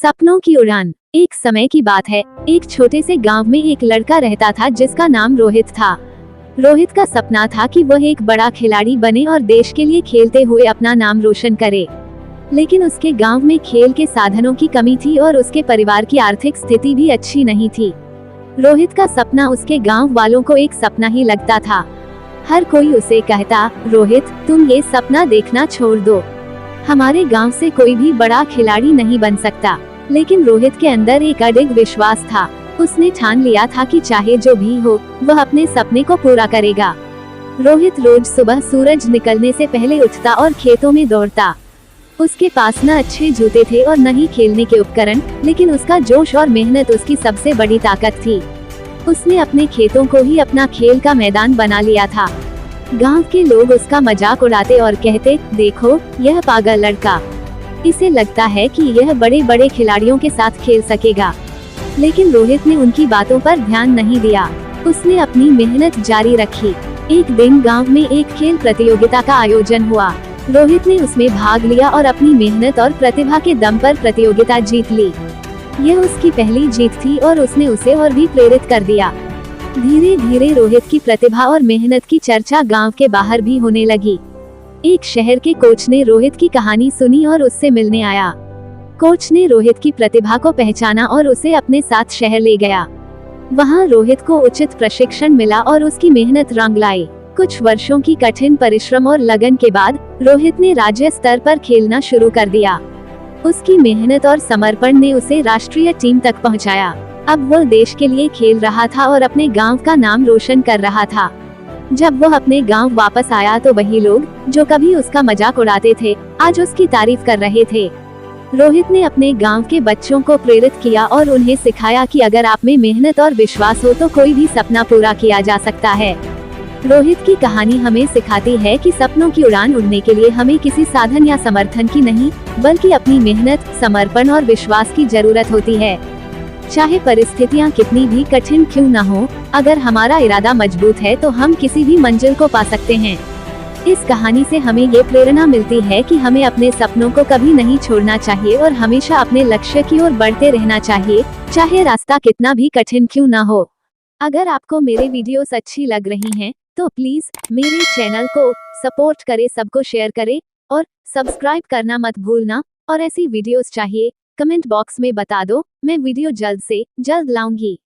सपनों की उड़ान। एक समय की बात है, एक छोटे से गांव में एक लड़का रहता था जिसका नाम रोहित था। रोहित का सपना था कि वह एक बड़ा खिलाड़ी बने और देश के लिए खेलते हुए अपना नाम रोशन करे। लेकिन उसके गांव में खेल के साधनों की कमी थी और उसके परिवार की आर्थिक स्थिति भी अच्छी नहीं थी। रोहित का सपना उसके गांव वालों को एक सपना ही लगता था। हर कोई उसे कहता, रोहित, तुम ये सपना देखना छोड़ दो। हमारे गांव से कोई भी बड़ा खिलाड़ी नहीं बन सकता। लेकिन रोहित के अंदर एक अडिग विश्वास था। उसने ठान लिया था कि चाहे जो भी हो, वह अपने सपने को पूरा करेगा। रोहित रोज सुबह सूरज निकलने से पहले उठता और खेतों में दौड़ता। उसके पास न अच्छे जूते थे और न ही खेलने के उपकरण, लेकिन उसका जोश और मेहनत उसकी सबसे बड़ी ताकत थी। उसने अपने खेतों को ही अपना खेल का मैदान बना लिया था। गांव के लोग उसका मजाक उड़ाते और कहते, देखो, यह पागल लड़का, इसे लगता है कि यह बड़े बड़े खिलाड़ियों के साथ खेल सकेगा। लेकिन रोहित ने उनकी बातों पर ध्यान नहीं दिया। उसने अपनी मेहनत जारी रखी। एक दिन गांव में एक खेल प्रतियोगिता का आयोजन हुआ। रोहित ने उसमें भाग लिया और अपनी मेहनत और प्रतिभा के दम पर प्रतियोगिता जीत ली। यह उसकी पहली जीत थी और उसने उसे और भी प्रेरित कर दिया। धीरे धीरे रोहित की प्रतिभा और मेहनत की चर्चा गांव के बाहर भी होने लगी। एक शहर के कोच ने रोहित की कहानी सुनी और उससे मिलने आया। कोच ने रोहित की प्रतिभा को पहचाना और उसे अपने साथ शहर ले गया। वहां रोहित को उचित प्रशिक्षण मिला और उसकी मेहनत रंग लाई। कुछ वर्षों की कठिन परिश्रम और लगन के बाद रोहित ने राज्य स्तर पर खेलना शुरू कर दिया। उसकी मेहनत और समर्पण ने उसे राष्ट्रीय टीम तक पहुंचाया। अब वह देश के लिए खेल रहा था और अपने गांव का नाम रोशन कर रहा था। जब वह अपने गांव वापस आया तो वही लोग, जो कभी उसका मजाक उड़ाते थे, आज उसकी तारीफ कर रहे थे। रोहित ने अपने गांव के बच्चों को प्रेरित किया और उन्हें सिखाया कि अगर आप में मेहनत और विश्वास हो तो कोई भी सपना पूरा किया जा सकता है। रोहित की कहानी हमें सिखाती है कि सपनों की उड़ान उड़ने के लिए हमें किसी साधन या समर्थन की नहीं, बल्कि अपनी मेहनत, समर्पण और विश्वास की जरूरत होती है। चाहे परिस्थितियां कितनी भी कठिन क्यों न हो, अगर हमारा इरादा मजबूत है तो हम किसी भी मंजिल को पा सकते हैं। इस कहानी से हमें ये प्रेरणा मिलती है कि हमें अपने सपनों को कभी नहीं छोड़ना चाहिए और हमेशा अपने लक्ष्य की ओर बढ़ते रहना चाहिए, चाहे रास्ता कितना भी कठिन क्यों न हो। अगर आपको मेरे वीडियोस अच्छी लग रही हैं, तो प्लीज मेरे चैनल को सपोर्ट करें, सबको शेयर करें और सब्सक्राइब करना मत भूलना। और ऐसी वीडियोस चाहिए, कमेंट बॉक्स में बता दो, मैं वीडियो जल्द से जल्द लाऊंगी।